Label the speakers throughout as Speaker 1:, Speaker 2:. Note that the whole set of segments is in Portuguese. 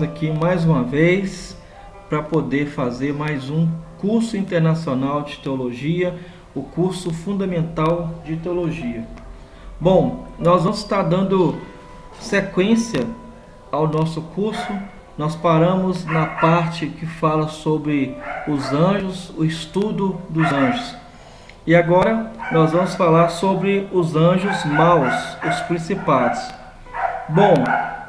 Speaker 1: nós aqui mais uma vez para poder fazer mais um curso internacional de teologia, o curso fundamental de teologia. Bom, nós vamos estar dando sequência ao nosso curso. Nós paramos na parte que fala sobre os anjos, o estudo dos anjos. E agora nós vamos falar sobre os anjos maus, os principados. Bom,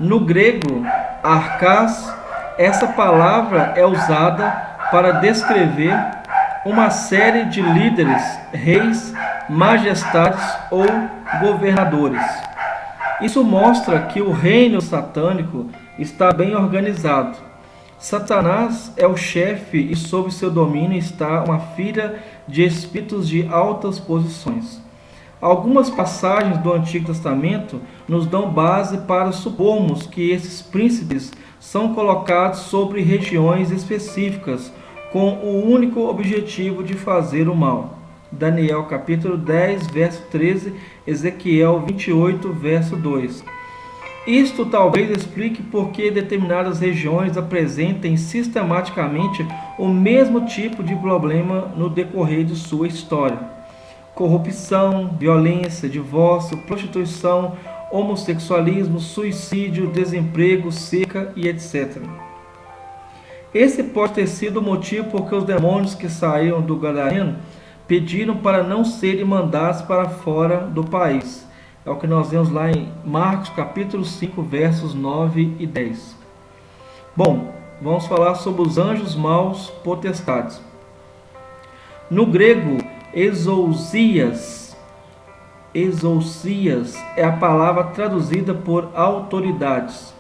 Speaker 1: no grego, arcás, essa palavra é usada para descrever uma série de líderes, reis, majestades ou governadores. Isso mostra que o reino satânico está bem organizado. Satanás é o chefe e sob seu domínio está uma filha de espíritos de altas posições. Algumas passagens do Antigo Testamento nos dão base para supormos que esses príncipes são colocados sobre regiões específicas com o único objetivo de fazer o mal. Daniel capítulo 10, verso 13, Ezequiel 28, verso 2. Isto talvez explique por que determinadas regiões apresentem sistematicamente o mesmo tipo de problema no decorrer de sua história. Corrupção, violência, divórcio, prostituição, homossexualismo, suicídio, desemprego, seca e etc. Esse pode ter sido o motivo porque os demônios que saíram do Gadareno pediram para não serem mandados para fora do país. É o que nós vemos lá em Marcos capítulo 5, versos 9 e 10. Bom, vamos falar sobre os anjos maus potestades. No grego, exousias é a palavra traduzida por autoridades.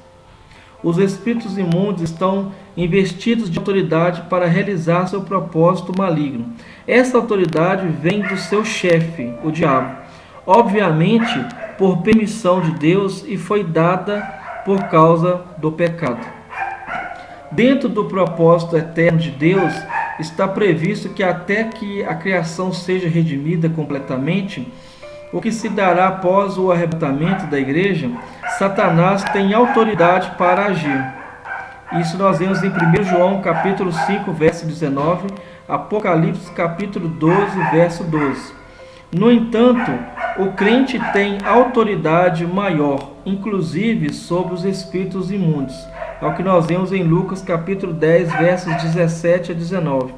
Speaker 1: Os espíritos imundos estão investidos de autoridade para realizar seu propósito maligno. Essa autoridade vem do seu chefe, o diabo, obviamente por permissão de Deus e foi dada por causa do pecado. Dentro do propósito eterno de Deus, está previsto que até que a criação seja redimida completamente, o que se dará após o arrebatamento da igreja, Satanás tem autoridade para agir. Isso nós vemos em 1 João capítulo 5, verso 19, Apocalipse capítulo 12, verso 12. No entanto, o crente tem autoridade maior, inclusive sobre os espíritos imundos. É o que nós vemos em Lucas capítulo 10, versos 17 a 19.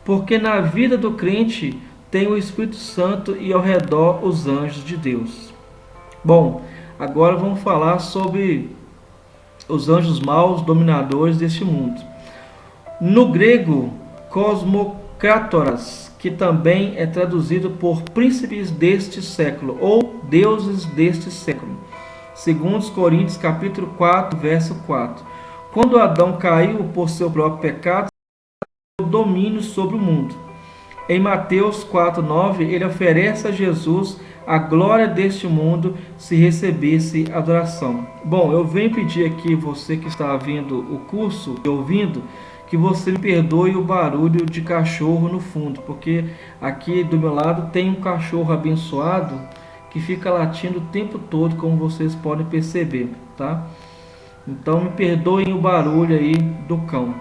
Speaker 1: Porque na vida do crente tem o Espírito Santo e ao redor os anjos de Deus. Bom, agora vamos falar sobre os anjos maus dominadores deste mundo. No grego, cosmocrátoras, que também é traduzido por príncipes deste século ou deuses deste século. Segundo Coríntios capítulo 4, verso 4. Quando Adão caiu por seu próprio pecado, o domínio sobre o mundo. Em Mateus 4:9, ele oferece a Jesus a glória deste mundo se recebesse adoração. Bom, eu venho pedir aqui, você que está vendo o curso e ouvindo, que você me perdoe o barulho de cachorro no fundo, porque aqui do meu lado tem um cachorro abençoado que fica latindo o tempo todo, como vocês podem perceber, tá? Então me perdoem o barulho aí do cão.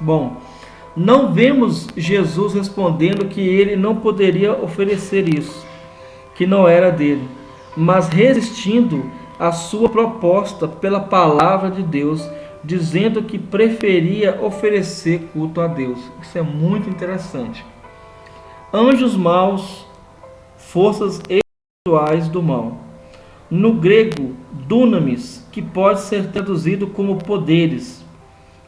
Speaker 1: Bom, não vemos Jesus respondendo que ele não poderia oferecer isso, que não era dele, mas resistindo à sua proposta pela palavra de Deus, dizendo que preferia oferecer culto a Deus. Isso é muito interessante. Anjos maus, forças espirituais do mal. No grego, dunamis, que pode ser traduzido como poderes.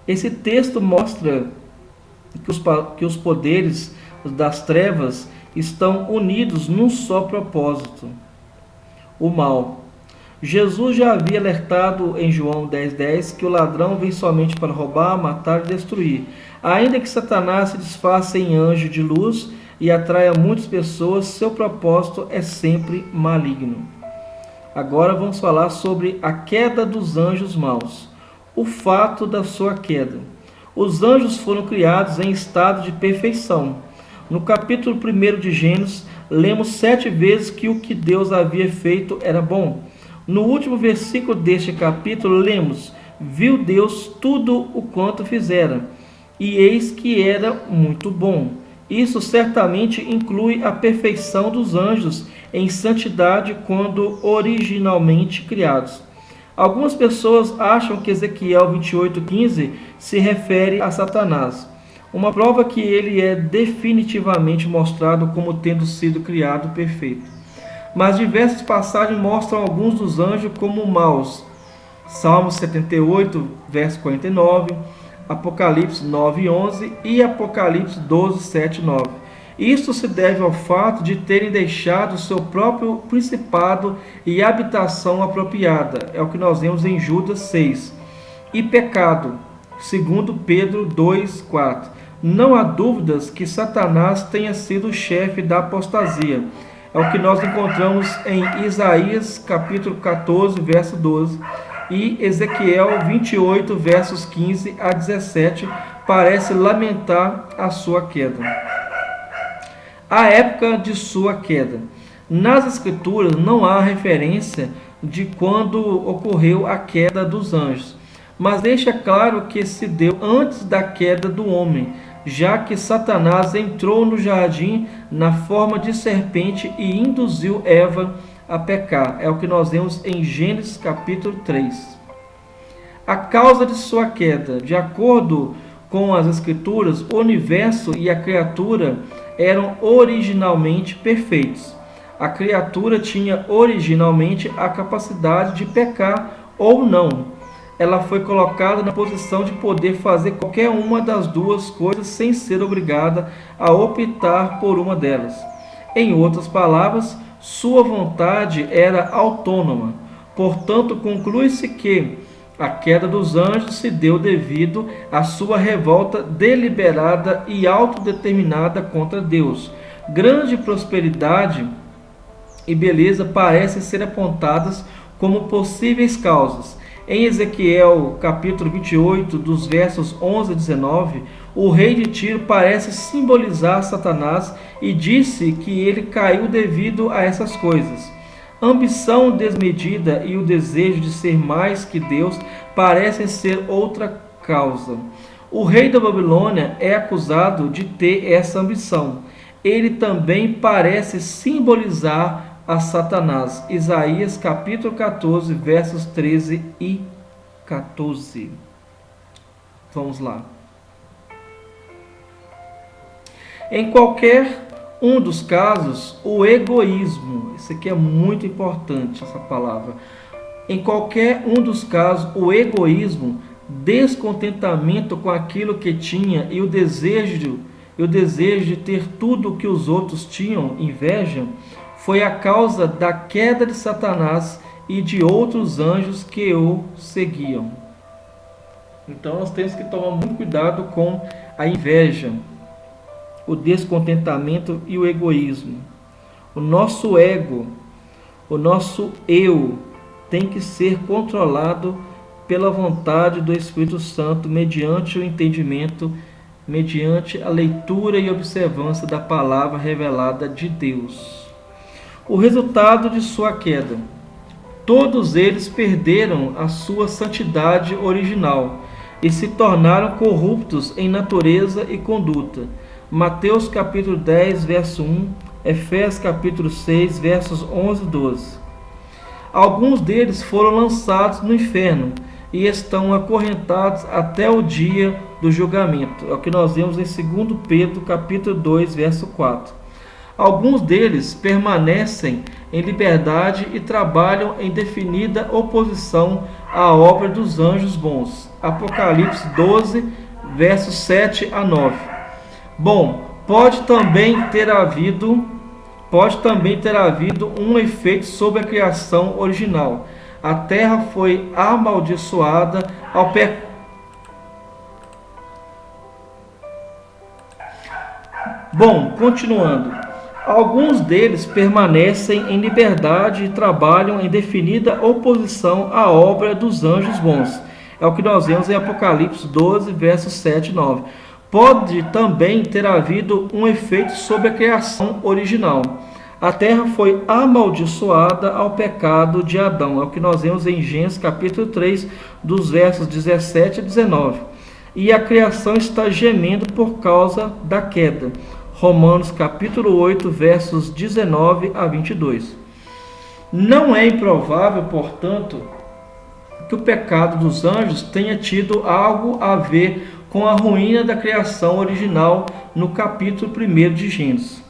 Speaker 1: Esse texto mostra que os poderes das trevas estão unidos num só propósito: o mal. Jesus já havia alertado em João 10:10 que o ladrão vem somente para roubar, matar e destruir. Ainda que Satanás se disfarce em anjo de luz e atraia muitas pessoas, seu propósito é sempre maligno. Agora vamos falar sobre a queda dos anjos maus. O fato da sua queda. Os anjos foram criados em estado de perfeição. No capítulo 1 de Gênesis, lemos 7 vezes que o que Deus havia feito era bom. No último versículo deste capítulo, lemos: viu Deus tudo o quanto fizera, e eis que era muito bom. Isso certamente inclui a perfeição dos anjos em santidade quando originalmente criados. Algumas pessoas acham que Ezequiel 28:15 se refere a Satanás, uma prova que ele é definitivamente mostrado como tendo sido criado perfeito. Mas diversas passagens mostram alguns dos anjos como maus. Salmo 78, verso 49, Apocalipse 9:11 e Apocalipse 12, 7, 9. Isso se deve ao fato de terem deixado seu próprio principado e habitação apropriada. É o que nós vemos em Judas 6. E pecado, segundo Pedro 2, 4. Não há dúvidas que Satanás tenha sido o chefe da apostasia. É o que nós encontramos em Isaías capítulo 14, verso 12. E Ezequiel 28, versos 15 a 17, parece lamentar a sua queda. A época de sua queda. Nas Escrituras não há referência de quando ocorreu a queda dos anjos, mas deixa claro que se deu antes da queda do homem, já que Satanás entrou no jardim na forma de serpente e induziu Eva a pecar. É o que nós vemos em Gênesis capítulo 3. A causa de sua queda. De acordo com as Escrituras, o universo e a criatura eram originalmente perfeitos. A criatura tinha originalmente a capacidade de pecar ou não. Ela foi colocada na posição de poder fazer qualquer uma das duas coisas sem ser obrigada a optar por uma delas. Em outras palavras, sua vontade era autônoma. Portanto, conclui-se que a queda dos anjos se deu devido à sua revolta deliberada e autodeterminada contra Deus. Grande prosperidade e beleza parecem ser apontadas como possíveis causas. Em Ezequiel capítulo 28, dos versos 11 a 19, o rei de Tiro parece simbolizar Satanás e disse que ele caiu devido a essas coisas. Ambição desmedida e o desejo de ser mais que Deus parecem ser outra causa. O rei da Babilônia é acusado de ter essa ambição. Ele também parece simbolizar a Satanás. Isaías capítulo 14, versos 13 e 14. Vamos lá. Em qualquer um dos casos, o egoísmo, isso aqui é muito importante, essa palavra. Em qualquer um dos casos, o egoísmo, descontentamento com aquilo que tinha e o desejo de ter tudo o que os outros tinham, inveja, foi a causa da queda de Satanás e de outros anjos que o seguiam. Então nós temos que tomar muito cuidado com a inveja, o descontentamento e o egoísmo. O nosso ego, o nosso eu, tem que ser controlado pela vontade do Espírito Santo, mediante o entendimento, mediante a leitura e observância da palavra revelada de Deus. O resultado de sua queda. Todos eles perderam a sua santidade original e se tornaram corruptos em natureza e conduta. Mateus capítulo 10, verso 1, Efésios capítulo 6, versos 11 e 12. Alguns deles foram lançados no inferno e estão acorrentados até o dia do julgamento. É o que nós vemos em 2 Pedro capítulo 2, verso 4. Alguns deles permanecem em liberdade e trabalham em definida oposição à obra dos anjos bons. Apocalipse 12, versos 7 a 9. Bom, pode também ter havido um efeito sobre a criação original. A terra foi amaldiçoada ao pecado. Bom, continuando. Alguns deles permanecem em liberdade e trabalham em definida oposição à obra dos anjos bons. É o que nós vemos em Apocalipse 12, versos 7 e 9. Pode também ter havido um efeito sobre a criação original. a terra foi amaldiçoada ao pecado de Adão. É o que nós vemos em Gênesis capítulo 3, dos versos 17 a 19. E a criação está gemendo por causa da queda. Romanos capítulo 8, versos 19 a 22. Não é improvável, portanto, que o pecado dos anjos tenha tido algo a ver com a ruína da criação original no capítulo 1 de Gênesis.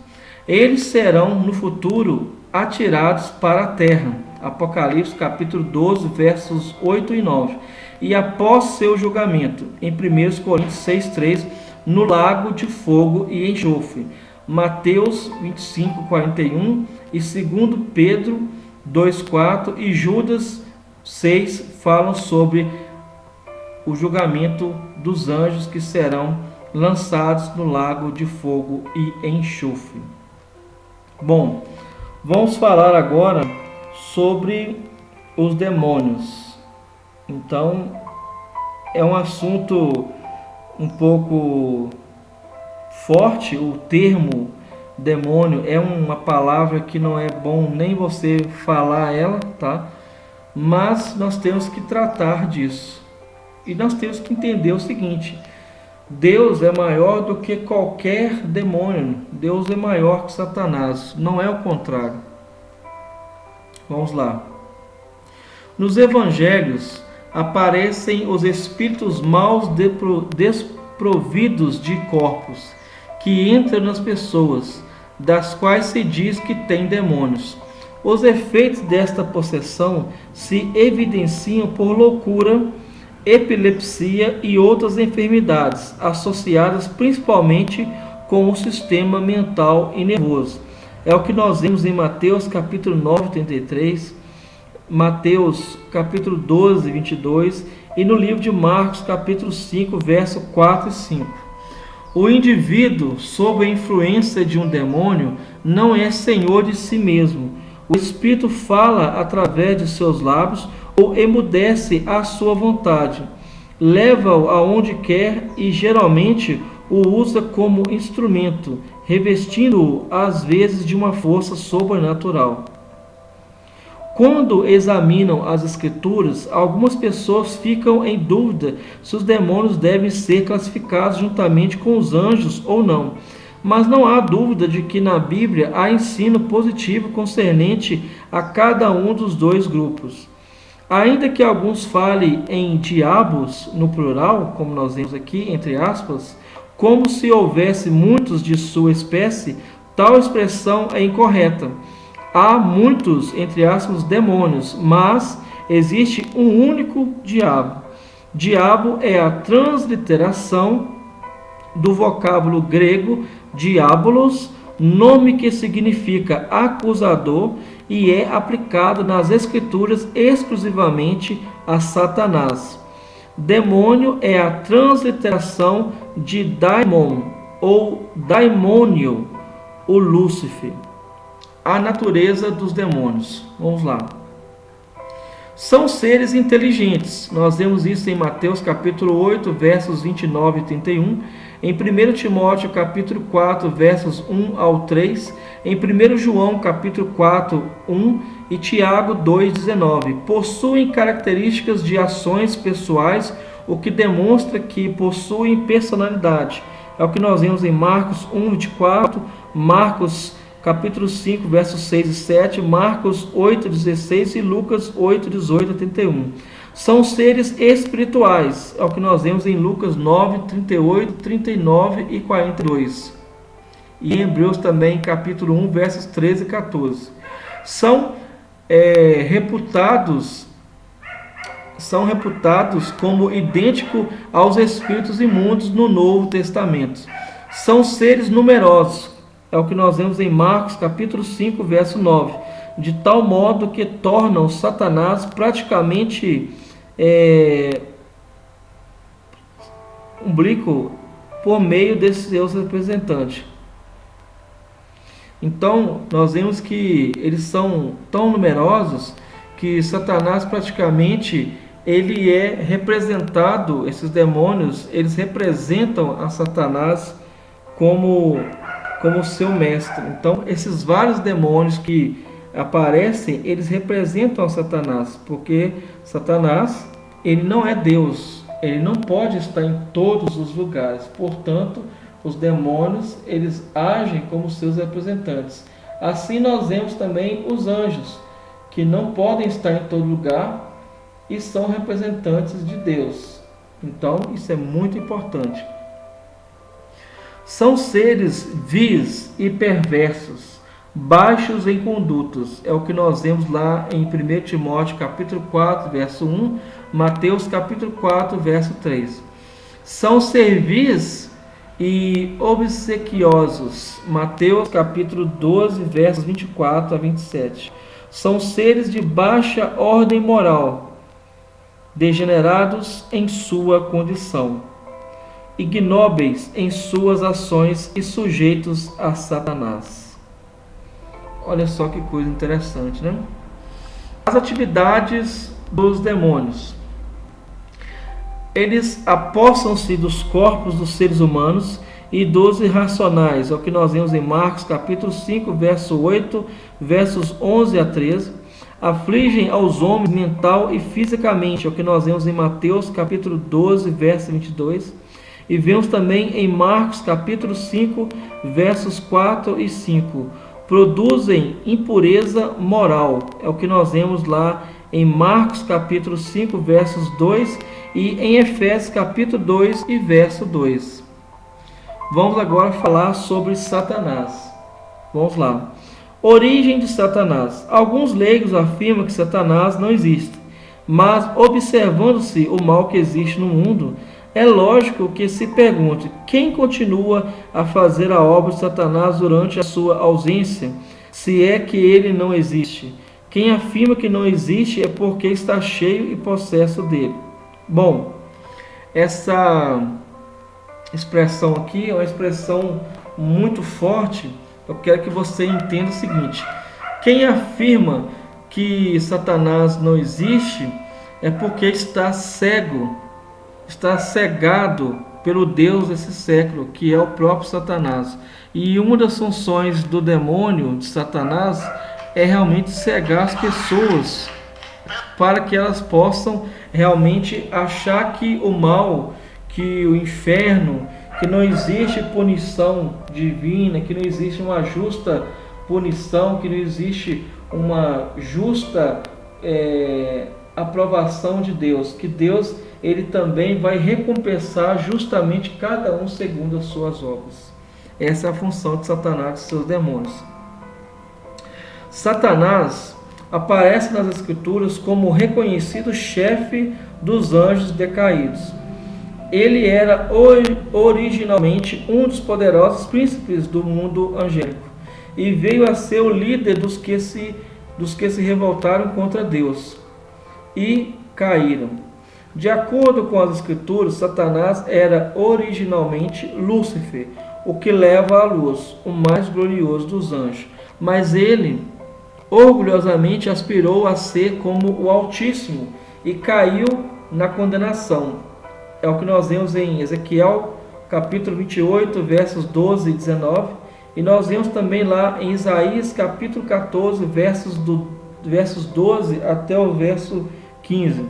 Speaker 1: Eles serão, no futuro, atirados para a terra. Apocalipse capítulo 12, versos 8 e 9. E após seu julgamento, em 1 Coríntios 6, 3, no lago de fogo e enxofre. Mateus 25, 41 e 2 Pedro 2, 4 e Judas 6 falam sobre o julgamento dos anjos que serão lançados no lago de fogo e enxofre. Bom, vamos falar agora sobre os demônios. Então, é um assunto um pouco forte. O termo demônio é uma palavra que não é bom nem você falar ela, tá? Mas nós temos que tratar disso. E nós temos que entender o seguinte: Deus é maior do que qualquer demônio. Deus é maior que Satanás, não é o contrário. Vamos lá. Nos evangelhos aparecem os espíritos maus desprovidos de corpos, que entram nas pessoas, das quais se diz que têm demônios. Os efeitos desta possessão se evidenciam por loucura, epilepsia e outras enfermidades, associadas principalmente com o sistema mental e nervoso. É o que nós vemos em Mateus capítulo 9, 33, Mateus capítulo 12, 22 e no livro de Marcos capítulo 5, verso 4 e 5. O indivíduo, sob a influência de um demônio, não é senhor de si mesmo. O espírito fala através de seus lábios ou emudece a sua vontade, leva-o aonde quer e geralmente o usa como instrumento, revestindo-o às vezes de uma força sobrenatural. Quando examinam as Escrituras, algumas pessoas ficam em dúvida se os demônios devem ser classificados juntamente com os anjos ou não. Mas não há dúvida de que na Bíblia há ensino positivo concernente a cada um dos dois grupos. Ainda que alguns falem em diabos no plural, como nós vemos aqui, entre aspas, como se houvesse muitos de sua espécie, tal expressão é incorreta. Há muitos, entre aspas, demônios, mas existe um único diabo. Diabo é a transliteração do vocábulo grego diabolos, nome que significa acusador e é aplicado nas Escrituras exclusivamente a Satanás. Demônio é a transliteração de daimon ou daimônio, o Lúcifer. A natureza dos demônios. Vamos lá. São seres inteligentes. Nós vemos isso em Mateus capítulo 8, versos 29 e 31. Em 1 Timóteo capítulo 4, versos 1 ao 3. Em 1 João capítulo 4, 1. E Tiago 2, 19. Possuem características de ações pessoais, o que demonstra que possuem personalidade. É o que nós vemos em Marcos 1, 24. Marcos capítulo 5, versos 6 e 7, Marcos 8, 16 e Lucas 8, 18 a 31. São seres espirituais, é o que nós vemos em Lucas 9, 38, 39 e 42. E em Hebreus também, capítulo 1, versos 13 e 14. São reputados como idênticos aos espíritos imundos no Novo Testamento. São seres numerosos, é o que nós vemos em Marcos capítulo 5, verso 9, de tal modo que tornam Satanás praticamente umbilical por meio desses seus representantes. Então, nós vemos que eles são tão numerosos que Satanás praticamente ele é representado, esses demônios, eles representam a Satanás como como seu mestre. Então, esses vários demônios que aparecem, eles representam Satanás, porque Satanás, ele não é Deus, ele não pode estar em todos os lugares. Portanto, os demônios, eles agem como seus representantes. Assim nós vemos também os anjos, que não podem estar em todo lugar e são representantes de Deus. Então, isso é muito importante. São seres vis e perversos, baixos em condutas. É o que nós vemos lá em 1 Timóteo capítulo 4, verso 1, Mateus capítulo 4, verso 3. São servis e obsequiosos. Mateus capítulo 12, versos 24 a 27. São seres de baixa ordem moral, degenerados em sua condição, ignóbeis em suas ações e sujeitos a Satanás. Olha só que coisa interessante, né? As atividades dos demônios. Eles apossam-se dos corpos dos seres humanos e dos irracionais, é o que nós vemos em Marcos capítulo 5, verso 8, versos 11 a 13. Afligem aos homens mental e fisicamente, é o que nós vemos em Mateus capítulo 12, verso 22. E vemos também em Marcos capítulo 5, versos 4 e 5. Produzem impureza moral, é o que nós vemos lá em Marcos capítulo 5, versos 2 e em Efésios capítulo 2 e verso 2. Vamos agora falar sobre Satanás. Vamos lá. Origem de Satanás. Alguns leigos afirmam que Satanás não existe, mas observando-se o mal que existe no mundo, é lógico que se pergunte quem continua a fazer a obra de Satanás durante a sua ausência, se é que ele não existe. Quem afirma que não existe é porque está cheio e possesso dele. Bom, essa expressão aqui é uma expressão muito forte. Eu quero que você entenda o seguinte: quem afirma que Satanás não existe é porque está cego, está cegado pelo Deus desse século, que é o próprio Satanás. E uma das funções do demônio, de Satanás, é realmente cegar as pessoas, para que elas possam realmente achar que o mal, que o inferno, que não existe punição divina, que não existe uma justa punição, que não existe uma justa aprovação de Deus, que Deus ele também vai recompensar justamente cada um segundo as suas obras. Essa é a função de Satanás e de seus demônios. Satanás aparece nas Escrituras como o reconhecido chefe dos anjos decaídos. Ele era originalmente um dos poderosos príncipes do mundo angélico e veio a ser o líder dos que se revoltaram contra Deus e caíram. De acordo com as Escrituras, Satanás era originalmente Lúcifer, o que leva à luz, o mais glorioso dos anjos. Mas ele orgulhosamente aspirou a ser como o Altíssimo e caiu na condenação. É o que nós vemos em Ezequiel capítulo 28, versos 12 e 19. E nós vemos também lá em Isaías capítulo 14, versos 12 até o verso 15.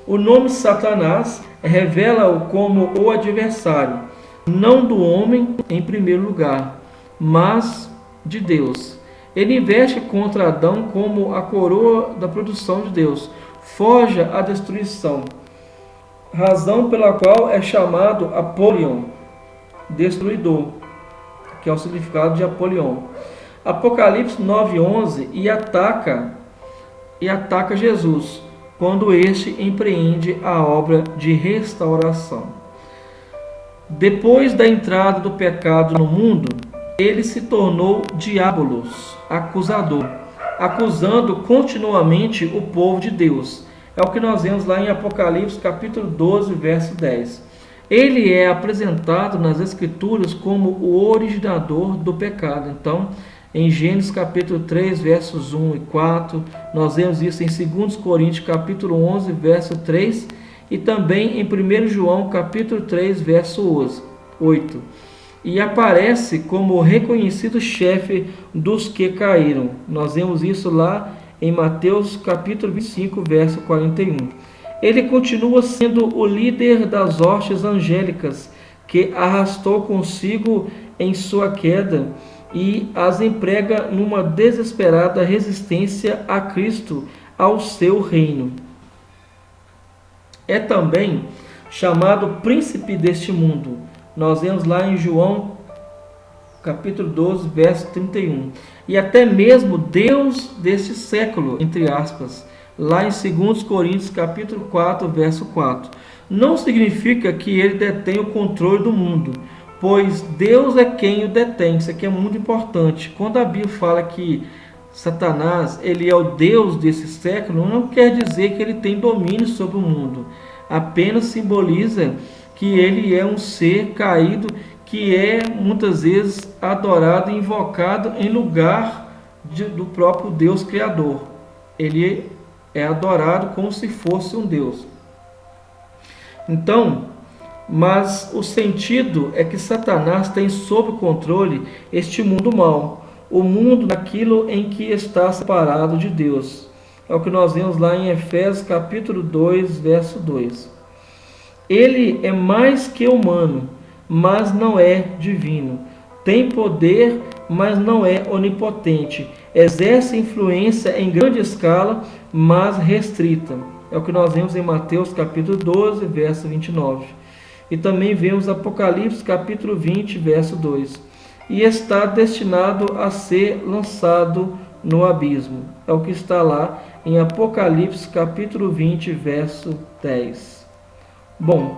Speaker 1: O nome Satanás revela-o como o adversário, não do homem em primeiro lugar, mas de Deus. Ele investe contra Adão como a coroa da produção de Deus, forja a destruição, razão pela qual é chamado Apolion, destruidor, que é o significado de Apolion. Apocalipse 9:11 e ataca Jesus, quando este empreende a obra de restauração. Depois da entrada do pecado no mundo, ele se tornou Diabolos, acusador, acusando continuamente o povo de Deus. É o que nós vemos lá em Apocalipse capítulo 12, verso 10. Ele é apresentado nas Escrituras como o originador do pecado. Então, em Gênesis capítulo 3, versos 1 e 4, nós vemos isso em 2 Coríntios capítulo 11, verso 3, e também em 1 João capítulo 3, verso 8. e aparece como reconhecido chefe dos que caíram. Nós vemos isso lá em Mateus capítulo 25, verso 41. Ele continua sendo o líder das hostes angélicas, que arrastou consigo em sua queda e as emprega numa desesperada resistência a Cristo, ao seu reino. É também chamado príncipe deste mundo. Nós vemos lá em João capítulo 12, verso 31. E até mesmo Deus deste século, entre aspas, lá em 2 Coríntios capítulo 4, verso 4. Não significa que ele detém o controle do mundo, pois Deus é quem o detém. Isso aqui é muito importante. Quando a Bíblia fala que Satanás ele é o Deus desse século, não quer dizer que ele tem domínio sobre o mundo. Apenas simboliza que ele é um ser caído que é muitas vezes adorado e invocado em lugar do próprio Deus Criador. Ele é adorado como se fosse um Deus. Então, mas o sentido é que Satanás tem sob controle este mundo mau, o mundo naquilo em que está separado de Deus. É o que nós vemos lá em Efésios capítulo 2, verso 2. Ele é mais que humano, mas não é divino. Tem poder, mas não é onipotente. Exerce influência em grande escala, mas restrita. É o que nós vemos em Mateus capítulo 12, verso 29. E também vemos Apocalipse capítulo 20, verso 2. E está destinado a ser lançado no abismo. É o que está lá em Apocalipse capítulo 20, verso 10. Bom,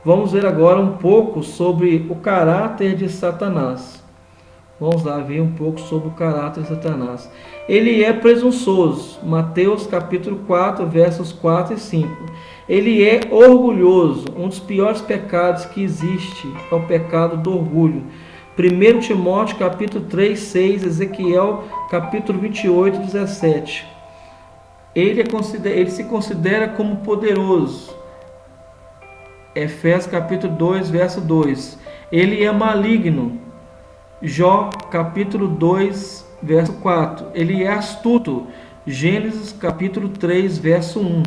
Speaker 1: vamos ver agora um pouco sobre o caráter de Satanás. Vamos lá ver um pouco sobre o caráter de Satanás. Ele é presunçoso. Mateus capítulo 4, versos 4 e 5. Ele é orgulhoso. Um dos piores pecados que existe é o pecado do orgulho. 1 Timóteo capítulo 3, 6, Ezequiel capítulo 28, 17. Ele se considera como poderoso. Efésios capítulo 2, verso 2. Ele é maligno. Jó capítulo 2, verso 4. Ele é astuto. Gênesis capítulo 3, verso 1.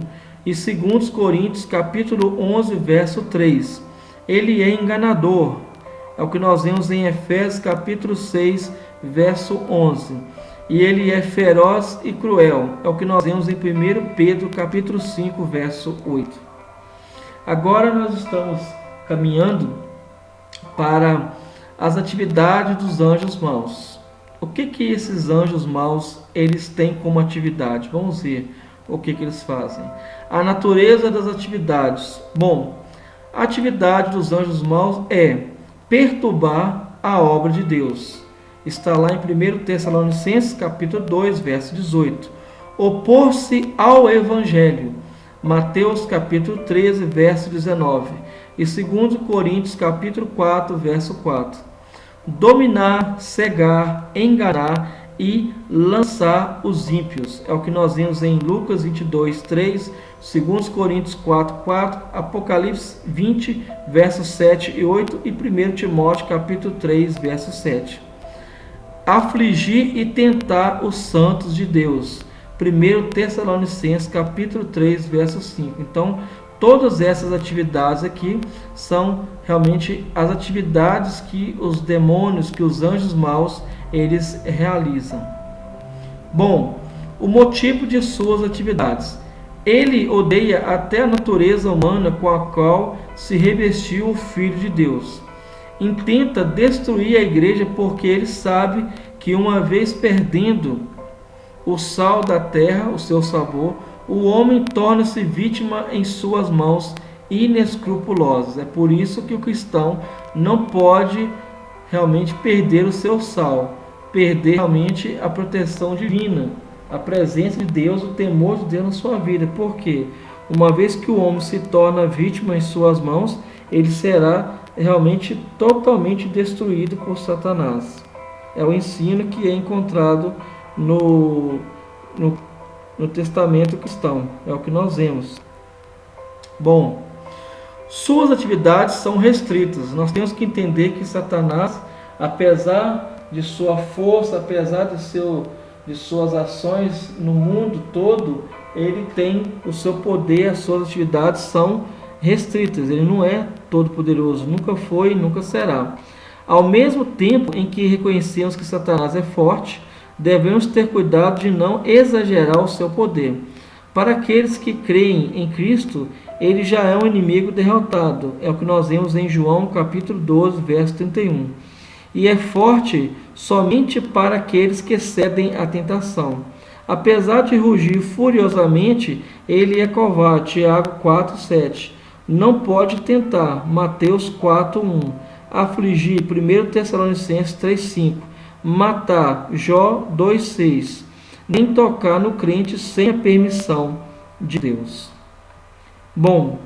Speaker 1: E 2 Coríntios capítulo 11, verso 3. Ele é enganador. É o que nós vemos em Efésios capítulo 6, verso 11. E ele é feroz e cruel. É o que nós vemos em 1 Pedro capítulo 5, verso 8. Agora nós estamos caminhando para as atividades dos anjos maus. O que esses anjos maus eles têm como atividade? Vamos ver o que eles fazem. A natureza das atividades. Bom, a atividade dos anjos maus é perturbar a obra de Deus. Está lá em 1 Tessalonicenses capítulo 2, verso 18. Opor-se ao Evangelho. Mateus capítulo 13, verso 19. E 2 Coríntios capítulo 4, verso 4. Dominar, cegar, enganar e lançar os ímpios. É o que nós vemos em Lucas 22, 3, 2 Coríntios 4, 4, Apocalipse 20, versos 7 e 8 e 1 Timóteo capítulo 3, verso 7. Afligir e tentar os santos de Deus. 1 Tessalonicenses capítulo 3, verso 5. Então, todas essas atividades aqui são realmente as atividades que os demônios, que os anjos maus, eles realizam. Bom, o motivo de suas atividades. Ele odeia até a natureza humana com a qual se revestiu o Filho de Deus. Intenta destruir a igreja porque ele sabe que uma vez perdendo o sal da terra, o seu sabor, o homem torna-se vítima em suas mãos inescrupulosas. É por isso que o cristão não pode realmente perder o seu sal, perder realmente a proteção divina, a presença de Deus, o temor de Deus na sua vida. Por quê? Uma vez que o homem se torna vítima em suas mãos, ele será realmente totalmente destruído por Satanás. É o ensino que é encontrado no testamento cristão. É o que nós vemos. Bom, Suas atividades são restritas. Nós temos que entender que Satanás, apesar de sua força, apesar de suas ações no mundo todo, ele tem o seu poder, as suas atividades são restritas. Ele não é todo poderoso, nunca foi e nunca será. Ao mesmo tempo em que reconhecemos que Satanás é forte, devemos ter cuidado de não exagerar o seu poder. Para aqueles que creem em Cristo, ele já é um inimigo derrotado. É o que nós vemos em João capítulo 12, verso 31. E é forte somente para aqueles que cedem à tentação. Apesar de rugir furiosamente, ele é covarde. Tiago 4, 7. Não pode tentar. Mateus 4, 1. Afligir. 1 Tessalonicenses 3, 5. Matar. Jó 2, 6. Nem tocar no crente sem a permissão de Deus. Bom,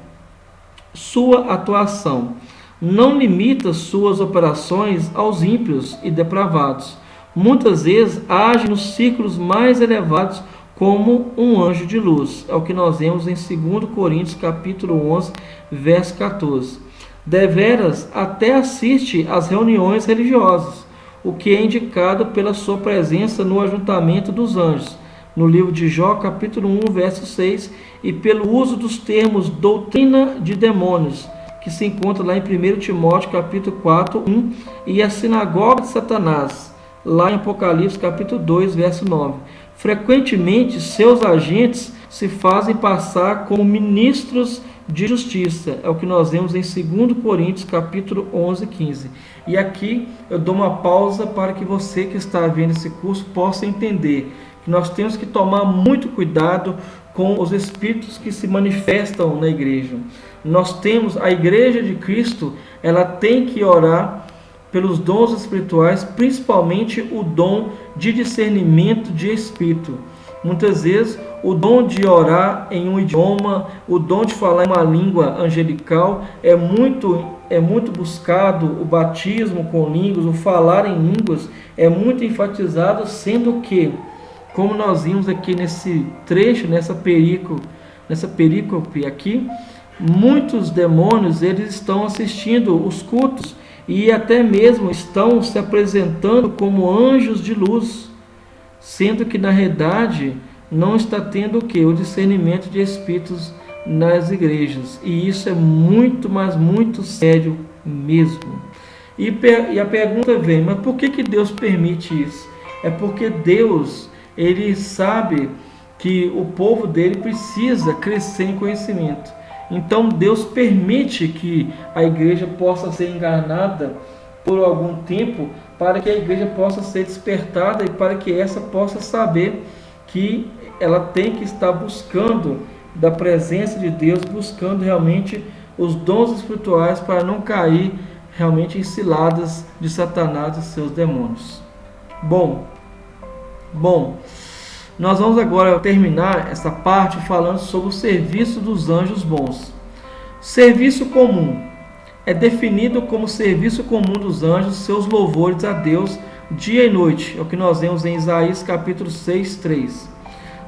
Speaker 1: sua atuação não limita suas operações aos ímpios e depravados. Muitas vezes age nos círculos mais elevados como um anjo de luz. É o que nós vemos em 2 Coríntios capítulo 11, verso 14. Deveras até assiste às reuniões religiosas, o que é indicado pela sua presença no ajuntamento dos anjos, no livro de Jó, capítulo 1, verso 6, e pelo uso dos termos doutrina de demônios, que se encontra lá em 1 Timóteo, capítulo 4, 1, e a sinagoga de Satanás, lá em Apocalipse, capítulo 2, verso 9. Frequentemente, seus agentes se fazem passar como ministros de justiça. É o que nós vemos em 2 Coríntios, capítulo 11, 15. E aqui eu dou uma pausa para que você que está vendo esse curso possa entender que nós temos que tomar muito cuidado com os espíritos que se manifestam na igreja. Nós temos a igreja de Cristo, ela tem que orar pelos dons espirituais, principalmente o dom de discernimento de espírito. Muitas vezes o dom de orar em um idioma, o dom de falar em uma língua angelical é muito buscado. O batismo com línguas, o falar em línguas é muito enfatizado, sendo que, como nós vimos aqui nesse trecho, nessa perícope aqui, muitos demônios eles estão assistindo os cultos e até mesmo estão se apresentando como anjos de luz, sendo que na realidade não está tendo o que? O discernimento de espíritos nas igrejas. E isso é muito, mas muito sério mesmo. E a pergunta vem, mas por que Deus permite isso? É porque Deus, ele sabe que o povo dele precisa crescer em conhecimento. Então Deus permite que a igreja possa ser enganada por algum tempo, para que a igreja possa ser despertada e para que essa possa saber que ela tem que estar buscando da presença de Deus, buscando realmente os dons espirituais para não cair realmente em ciladas de Satanás e seus demônios. Bom, nós vamos agora terminar essa parte falando sobre o serviço dos anjos bons. Serviço comum é definido como serviço comum dos anjos, seus louvores a Deus dia e noite. É o que nós vemos em Isaías capítulo 6, 3.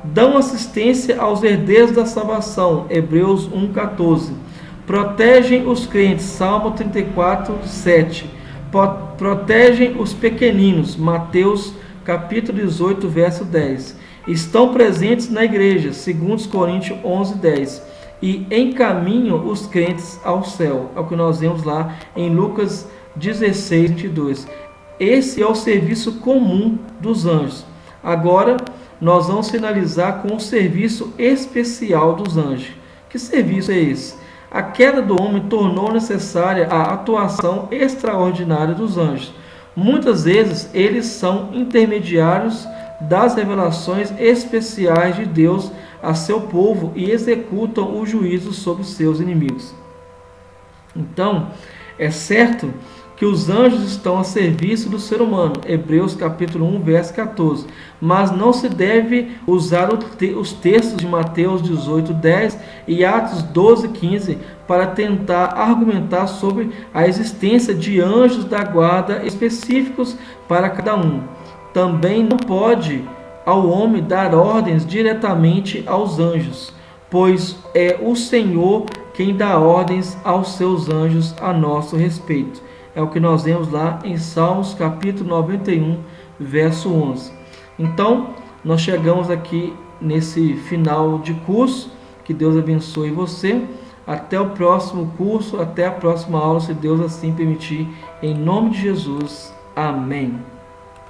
Speaker 1: Dão assistência aos herdeiros da salvação, Hebreus 1,14. Protegem os crentes, Salmo 34, 7. Protegem os pequeninos, Mateus capítulo 18, verso 10. Estão presentes na igreja, 2 Coríntios 11, 10. E encaminham os crentes ao céu, é o que nós vemos lá em Lucas 16, 22. Esse é o serviço comum dos anjos. Agora, nós vamos finalizar com o serviço especial dos anjos. Que serviço é esse? A queda do homem tornou necessária a atuação extraordinária dos anjos. Muitas vezes, eles são intermediários das revelações especiais de Deus a seu povo e executam o juízo sobre seus inimigos. Então, é certo que os anjos estão a serviço do ser humano, Hebreus capítulo 1, verso 14, mas não se deve usar os textos de Mateus 18, 10 e Atos 12, 15 para tentar argumentar sobre a existência de anjos da guarda específicos para cada um. Também não pode ao homem dar ordens diretamente aos anjos, pois é o Senhor quem dá ordens aos seus anjos a nosso respeito. É o que nós vemos lá em Salmos capítulo 91, verso 11. Então, nós chegamos aqui nesse final de curso. Que Deus abençoe você. Até o próximo curso, até a próxima aula, se Deus assim permitir. Em nome de Jesus. Amém.